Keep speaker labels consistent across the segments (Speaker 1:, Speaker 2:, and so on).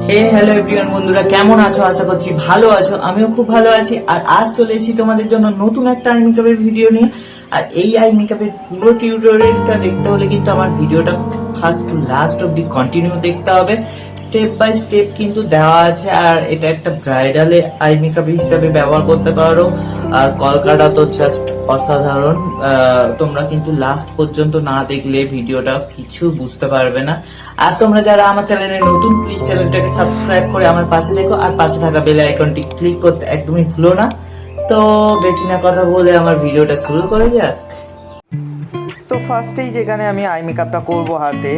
Speaker 1: Hello everyone, বন্ধুরা কেমন আছো? আশা করছি ভালো আছো। আমিও খুব ভালো আছি। আর আজ চলে এসেছি তোমাদের জন্য নতুন একটা আই মেকআপের ভিডিও নিয়ে। আর এই আই মেকআপের পুরো টিউটোরিয়ালটা দেখতে হলে কিন্তু আমার ভিডিওটা ফার্স্ট টু লাস্ট অব্দি কন্টিনিউ দেখতে হবে। স্টেপ বাই স্টেপ কিন্তু দেওয়া আছে। আর এটা একটা ব্রাইডাল আই মেকআপ হিসেবে ব্যবহার করতে পারো। আর কলকাতা তো জাস্ট অসাধারণ। তোমরা কিন্তু লাস্ট পর্যন্ত না দেখলে ভিডিওটা কিছু বুঝতে পারবে না। আর তোমরা যারা আমার চ্যানেলে নতুন, প্লিজ চ্যানেলটাকে সাবস্ক্রাইব করে আমার পাশে দেখো। আর পাশে থাকা বেল আইকনটি ক্লিক করতে একদমই ভুলো না। তো বেশি না কথা বলে আমার ভিডিওটা শুরু করে যাক। তো ফার্স্টেই যেখানে আমি আই মেকআপটা করবো হাতে,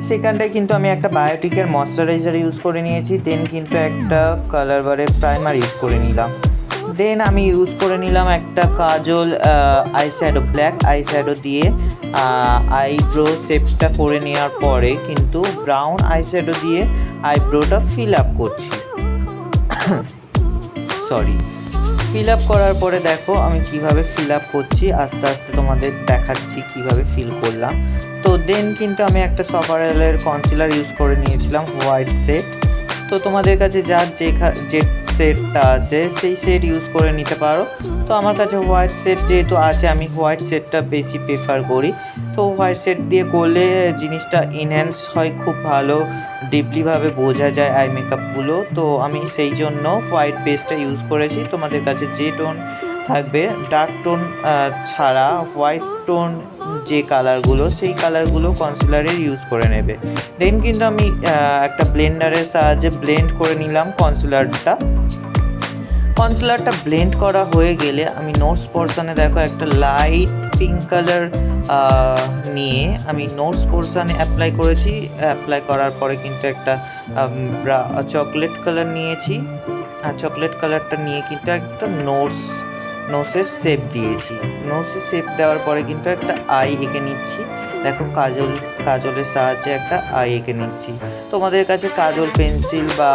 Speaker 1: সেখানটায় কিন্তু আমি একটা বায়োটিকের ময়শ্চারাইজার ইউজ করে নিয়েছি। দেন কিন্তু একটা কালার বারের প্রাইমার ইউজ করে নিলাম। দেন আমি ইউজ করে নিলাম একটা kajal eye shadow, black eye shadow দিয়ে আইব্রো শেপটা করে নেওয়ার পরে কিন্তু ব্রাউন আই শ্যাডো দিয়ে আইব্রোটা ফিল আপ করছি। সরি, ফিল আপ করার পরে দেখো আমি কিভাবে ফিল আপ করছি, আস্তে আস্তে তোমাদের দেখাচ্ছি কিভাবে ফিল করলাম। তো দেন কিন্তু আমি একটা সফারেলের কনসিলার ইউজ করে নিয়েছিলাম, হোয়াইট সেট। তো তোমাদের কাছে যার যে সেটটা আছে সেই সেট ইউজ করে নিতে পারো। তো আমার কাছে হোয়াইট সেট যেহেতু আছে, আমি হোয়াইট সেটটা বেশি প্রেফার করি। তো হোয়াইট সেট দিয়ে করলে জিনিসটা ইনহ্যান্স হয়, খুব ভালো ডিপলিভাবে বোঝা যায় আই মেকআপগুলো। তো আমি সেই জন্য হোয়াইট বেসটা ইউজ করেছি। তোমাদের কাছে যে টোন থাকবে, ডার্ক টোন ছাড়া হোয়াইট টোন যে কালারগুলো, সেই কালারগুলো কনসিলারের ইউজ করে নেবে। দেন কিন্তু আমি একটা ব্লেন্ডারের সাহায্যে ব্লেন্ড করে নিলাম কনসিলারটা ব্লেন্ড করা হয়ে গেলে আমি নোটস পোর্শনে দেখো একটা লাইট পিঙ্ক কালার নিয়ে আমি নোটস পোর্শনে অ্যাপ্লাই করেছি। অ্যাপ্লাই করার পরে কিন্তু একটা চকলেট কালার নিয়েছি। আর চকলেট কালারটা নিয়ে কিন্তু একটা নোসের শেপ দিয়েছি। নোসের শেপ দেওয়ার পরে কিন্তু একটা আই এঁকে নিচ্ছি। দেখো কাজলের সাহায্যে একটা আই এঁকে নিচ্ছি। তোমাদের কাছে কাজল পেন্সিল বা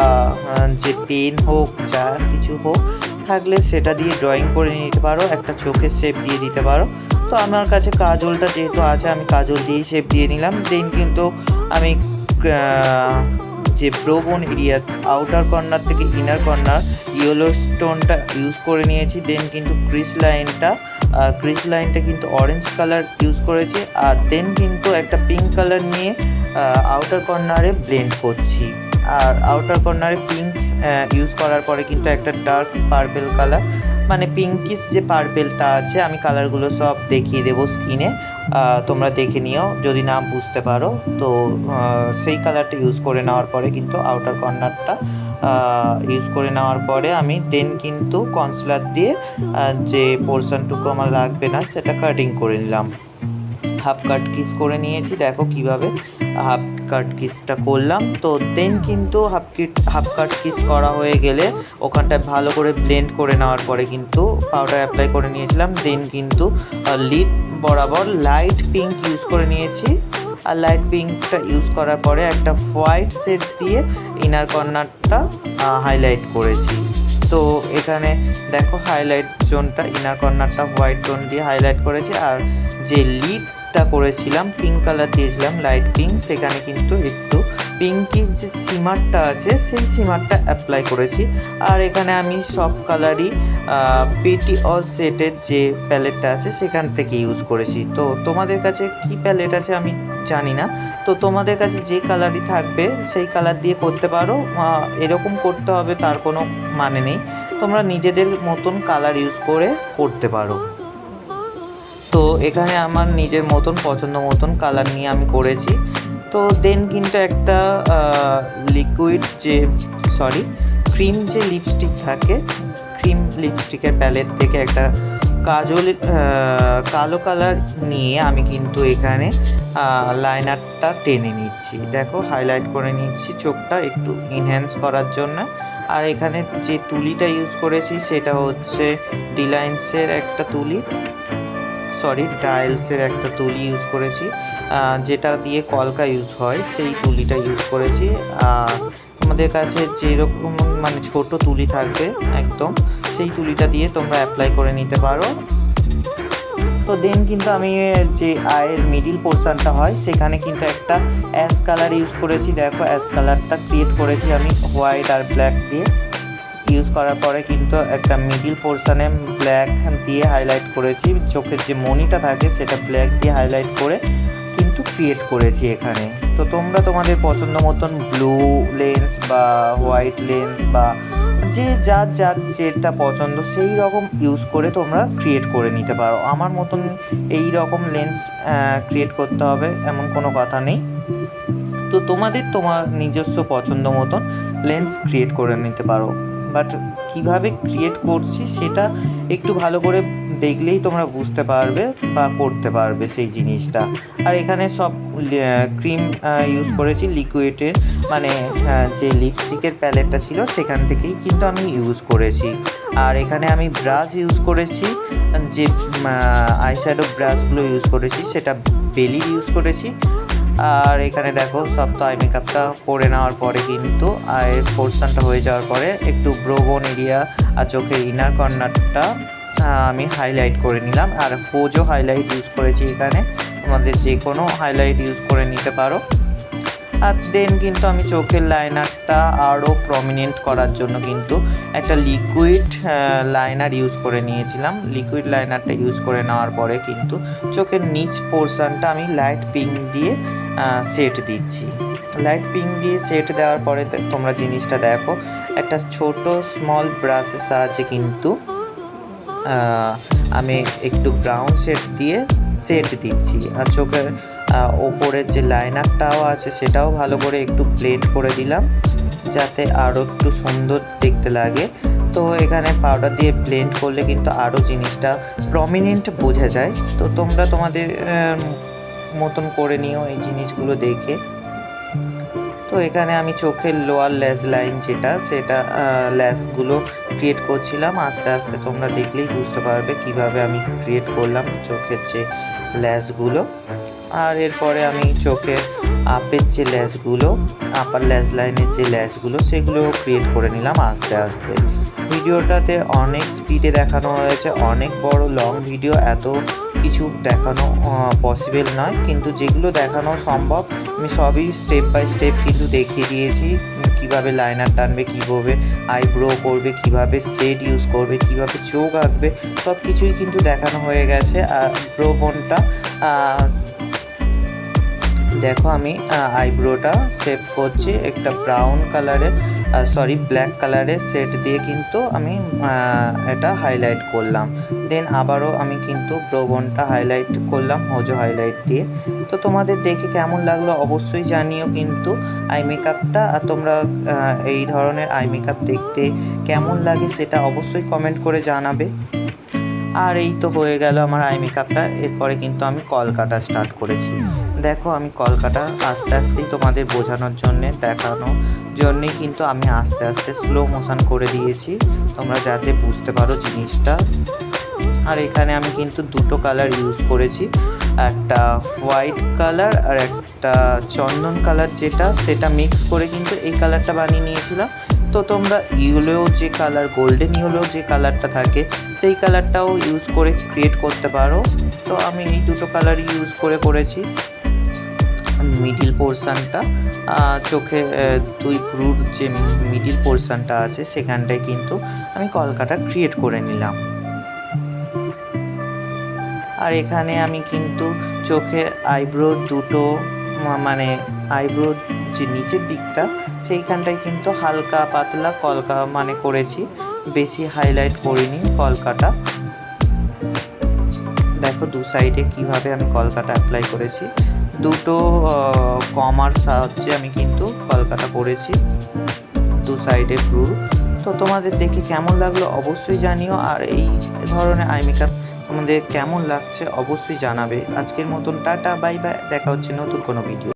Speaker 1: যে পেন হোক, যা কিছু হোক থাকলে সেটা দিয়ে ড্রয়িং করে নিতে পারো, একটা চোখের শেপ দিয়ে দিতে পারো। তো আমার কাছে কাজলটা যেহেতু আছে, আমি কাজল দিয়েই শেপ দিয়ে নিলাম। দেন কিন্তু আমি যে ব্রোবোন এরিয়া আউটার কর্নার থেকে ইনার কর্নার ইয়েলো স্টোনটা ইউজ করে নিয়েছি। দেন কিন্তু ক্রিস লাইনটা কিন্তু অরেঞ্জ কালার ইউজ করেছি। আর দেন কিন্তু একটা পিঙ্ক কালার নিয়ে আউটার কর্নারে ব্লেন্ড করছি। আর আউটার কর্নারে পিঙ্ক ইউজ করার পরে কিন্তু একটা ডার্ক পার্পেল কালার, মানে পিঙ্কিশ যে পার্পেলটা আছে, আমি কালারগুলো সব দেখিয়ে দেবো স্ক্রিনে, তোমরা দেখে নিও যদি না বুঝতে পারো। তো সেই কালারটা ইউজ করে নেওয়ার পরে কিন্তু আউটার কর্নারটা ইউজ করে নেওয়ার পরে আমি দেন কিন্তু কনসিলার দিয়ে যে পোর্শনটুকু আমার লাগবে না সেটা কাটিং করে নিলাম। হাফ কাট কিস করে নিয়েছি, দেখো কিভাবে হাফ কাট কিসটা করলাম। তো দেন কিন্তু হাফ কাট কিস করা হয়ে গেলে ওখানটায় ভালো করে ব্লেন্ড করে নেওয়ার পরে কিন্তু পাউডার অ্যাপ্লাই করে নিয়েছিলাম। দেন কিন্তু লিড বরাবর লাইট পিঙ্ক ইউজ করে নিয়েছি। আর লাইট পিঙ্কটা ইউজ করার পরে একটা হোয়াইট শেড দিয়ে ইনার কর্নারটা হাইলাইট করেছি। তো এখানে দেখো হাইলাইট জোনটা, ইনার কর্নারটা হোয়াইট টোন দিয়ে হাইলাইট করেছি। আর যে লিডটা করেছিলাম পিঙ্ক কালার দিয়েছিলাম, লাইট পিঙ্ক, সেখানে কিন্তু একটু পিঙ্কিশ যে সিমারটা আছে সেই সিমারটা অ্যাপ্লাই করেছি। আর এখানে আমি সব কালারই পেটি অর সেটের যে প্যালেটটা আছে সেখান থেকে ইউজ করেছি। তো তোমাদের কাছে কি প্যালেট আছে আমি জানি না। তো তোমাদের কাছে যে কালারই থাকবে সেই কালার দিয়ে করতে পারো, এরকম করতে হবে তার কোনো মানে নেই। তোমরা নিজেদের মতন কালার ইউজ করে করতে পারো। তো এখানে আমার নিজের মতন পছন্দ মতন কালার নিয়ে আমি করেছি। তো দেন কিন্তু একটা ক্রিম যে লিপস্টিক থাকে, ক্রিম লিপস্টিকের প্যালেট থেকে একটা কালো কালার নিয়ে আমি কিন্তু এখানে লাইনারটা টেনে নিচ্ছি। দেখো হাইলাইট করে নিচ্ছি চোখটা একটু এনহ্যান্স করার জন্য। আর এখানে যে তুলিটা ইউজ করেছি সেটা হচ্ছে ডায়ালসের একটা তুলি ইউজ করেছি, যেটা দিয়ে কলকা ইউজ হয় সেই তুলিটা ইউজ করেছি। তোমাদের কাছে যেরকম মানে ছোট তুলি থাকবে একদম, সেই তুলিটা দিয়ে তোমরা অ্যাপ্লাই করে নিতে পারো। তো দেন কিন্তু আমি যে আইয়ের মিডিল পোর্শনটা হয় সেখানে কিন্তু একটা অ্যাশ কালার ইউজ করেছি। দেখো অ্যাশ কালারটা ক্রিয়েট করেছি আমি হোয়াইট আর ব্ল্যাক দিয়ে। ইউজ করার পরে কিন্তু একটা মিডিল পোর্শনে ব্ল্যাক দিয়ে হাইলাইট করেছি, চোখের যে মনিটা থাকে সেটা ব্ল্যাক দিয়ে হাইলাইট করে কিন্তু ক্রিয়েট করেছি এখানে। তো তোমরা তোমাদের পছন্দ মতন ব্লু লেন্স বা হোয়াইট লেন্স বা যে যার যার যেটা পছন্দ সেই রকম ইউজ করে তোমরা ক্রিয়েট করে নিতে পারো। আমার মতন এই রকম লেন্স ক্রিয়েট করতে হবে এমন কোনো কথা নেই। তো তোমার নিজস্ব পছন্দ মতন লেন্স ক্রিয়েট করে নিতে পারো। বাট কিভাবে ক্রিয়েট করছি সেটা একটু ভালো করে দেখলেই তোমরা বুঝতে পারবে বা করতে পারবে সেই জিনিসটা। আর এখানে সব ক্রিম ইউজ করেছি লিকুইডের, মানে যে লিপস্টিকের প্যালেটটা ছিল সেখান থেকেই কিন্তু আমি ইউজ করেছি। আর এখানে আমি ব্রাশ ইউজ করেছি, যে আইশ্যাডো ব্রাশগুলো ইউজ করেছি সেটা বেলির ইউজ করেছি। আর এখানে দেখো সব তো আই মেকআপটা করে নেওয়ার পরে কিন্তু আইয়ের পোর্শনটা হয়ে যাওয়ার পরে একটু ব্রোবোন এরিয়া আর চোখের ইনার কর্নারটা আমি হাইলাইট করে নিলাম। আর হোজো হাইলাইট ইউজ করেছি এখানে, তোমাদের যে কোনো হাইলাইট ইউজ করে নিতে পারো। আর দেন কিন্তু আমি চোখের লাইনারটা আরও প্রমিনেন্ট করার জন্য কিন্তু একটা লিকুইড লাইনার ইউজ করে নিয়েছিলাম। লিকুইড লাইনারটা ইউজ করে নেওয়ার পরে কিন্তু চোখের নিচ পোর্শনটা আমি লাইট পিঙ্ক দিয়ে সেট দিচ্ছি। লাইট পিঙ্ক দিয়ে সেট দেওয়ার পরে তোমরা জিনিসটা দেখো, একটা ছোট স্মল ব্রাশের সাহায্যে কিন্তু আমি একটু ব্রাউন শেড দিয়ে সেট দিচ্ছি। আর চোখের ওপরের যে লাইনারটাও আছে সেটাও ভালো করে একটু ব্লেন্ড করে দিলাম যাতে আরও একটু সুন্দর দেখতে লাগে। তো এখানে পাউডার দিয়ে ব্লেন্ড করলে কিন্তু আরও জিনিসটা প্রমিনেন্ট বোঝা যায়। তো তোমরা তোমাদের মতন করে নিও এই জিনিসগুলো দেখে। তো এখানে আমি চোখের লোয়ার ল্যাশ লাইন সেটা ল্যাশগুলো ক্রিয়েট করছিলাম আস্তে আস্তে। তোমরা দেখলেই বুঝতে পারবে কিভাবে আমি ক্রিয়েট করলাম চোখের যে ল্যাশগুলো। আর এরপরে আমি চোখের আপের যে ল্যাশগুলো, আপার ল্যাশ লাইনের যে ল্যাশগুলো সেগুলো ক্রিয়েট করে নিলাম আস্তে আস্তে। ভিডিওটাতে অনেক স্পিডে দেখানো হয়েছে, অনেক বড় লং ভিডিও, এত কিছু দেখানো পসিবল নয়, কিন্তু যেগুলো দেখানো সম্ভব আমি সবই স্টেপ বাই স্টেপ কিন্তু দেখিয়ে দিয়েছি। কিভাবে লাইনার টানবে, কীভাবে আইব্রো করবে, কিভাবে শেড ইউজ করবে, কিভাবে চোখ আঁকবে, সব কিছুই কিন্তু দেখানো হয়ে গেছে। আর ব্রো বোনটা দেখো আমি আইব্রোটা শেপ করছি একটা ব্রাউন কালারের ব্ল্যাক কালারের শেড দিয়ে কিন্তু আমি এটা হাইলাইট করলাম। দেন আবারও আমি কিন্তু ব্রোবোনটা হাইলাইট করলাম হোজো হাইলাইট দিয়ে। তো তোমাদের দেখে কেমন লাগলো অবশ্যই জানিও কিন্তু আই মেকআপটা। আর তোমরা এই ধরনের আই মেকআপ দেখতে কেমন লাগে সেটা অবশ্যই কমেন্ট করে জানাবে। আর এই তো হয়ে গেল আমার আই মেকআপটা। এরপরে কিন্তু আমি কলকাটা স্টার্ট করেছি। দেখো আমি কলকাটা আস্তে আস্তেই তোমাদের বোঝানোর জন্যে দেখানোর জন্যেই কিন্তু আমি আস্তে আস্তে স্লো মোশন করে দিয়েছি, তোমরা যাতে বুঝতে পারো জিনিসটা। আর এখানে আমি কিন্তু দুটো কালার ইউজ করেছি, একটা হোয়াইট কালার আর একটা চন্দন কালার সেটা মিক্স করে কিন্তু এই কালারটা বানিয়ে নিয়েছিলাম। তো তোমরা ইয়েলো যে কালার, গোল্ডেন ইয়েলো যে কালারটা থাকে সেই কালারটাও ইউজ করে ক্রিয়েট করতে পারো। তো আমি এই দুটো কালার ইউজ করেছি। মিডিল পোর্শনটা চোখে দুই ভ্রুর যে মিডিল পোর্শনটা আছে সেখানটায় কিন্তু আমি কলকাটা ক্রিয়েট করে নিলাম। আর এখানে আমি কিন্তু চোখের আইব্রোর দুটো মানে আইব্রোর যে নিচের দিকটা সেইখানটায় কিন্তু হালকা পাতলা কলকা করেছি, বেশি হাইলাইট করিনি কলকাটা। দেখো দু সাইডে কিভাবে আমি কলকাটা অ্যাপ্লাই করেছি, দুটো কমার সাহায্যে আমি কিন্তু কলকাটা করেছি দু সাইডে ভ্রু। তো তোমাদের দেখে কেমন লাগলো অবশ্যই জানিও। আর এই ধরনের আই মেকআপ তোমাদের কেমন লাগছে অবশ্যই জানাবে। আজকের মতন টাটা, বাই বাই, দেখা হচ্ছে নতুন কোনো ভিডিও।